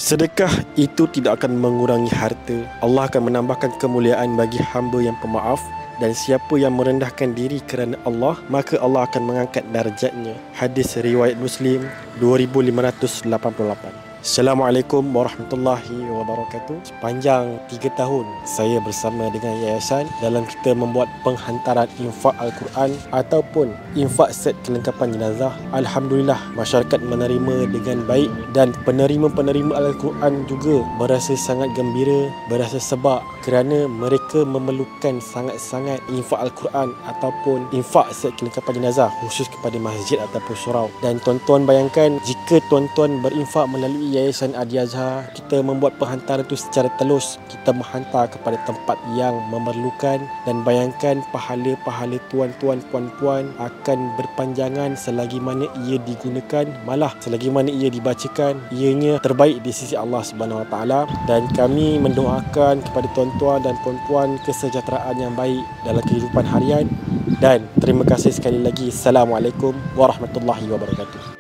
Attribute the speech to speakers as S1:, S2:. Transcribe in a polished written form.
S1: Sedekah itu tidak akan mengurangi harta. Allah akan menambahkan kemuliaan bagi hamba yang pemaaf, dan siapa yang merendahkan diri kerana Allah, maka Allah akan mengangkat darjatnya. Hadis riwayat Muslim 2588. Assalamualaikum warahmatullahi wabarakatuh. Sepanjang 3 tahun saya bersama dengan yayasan dalam kita membuat penghantaran infak Al-Quran ataupun infak set kelengkapan jenazah. Alhamdulillah, masyarakat menerima dengan baik dan penerima-penerima Al-Quran juga berasa sangat gembira, berasa sebab kerana mereka memerlukan sangat-sangat infak Al-Quran ataupun infak set kelengkapan jenazah khusus kepada masjid ataupun surau. Dan tuan-tuan bayangkan, jika tuan-tuan berinfak melalui Yayasan Adi-Azhar, kita membuat penghantaran itu secara telus, kita menghantar kepada tempat yang memerlukan, dan bayangkan pahala-pahala tuan-tuan, puan-puan akan berpanjangan selagi mana ia digunakan, malah selagi mana ia dibacakan, ianya terbaik di sisi Allah Subhanahu Wa Taala. Dan kami mendoakan kepada tuan-tuan dan puan-puan kesejahteraan yang baik dalam kehidupan harian. Dan terima kasih sekali lagi. Assalamualaikum warahmatullahi wabarakatuh.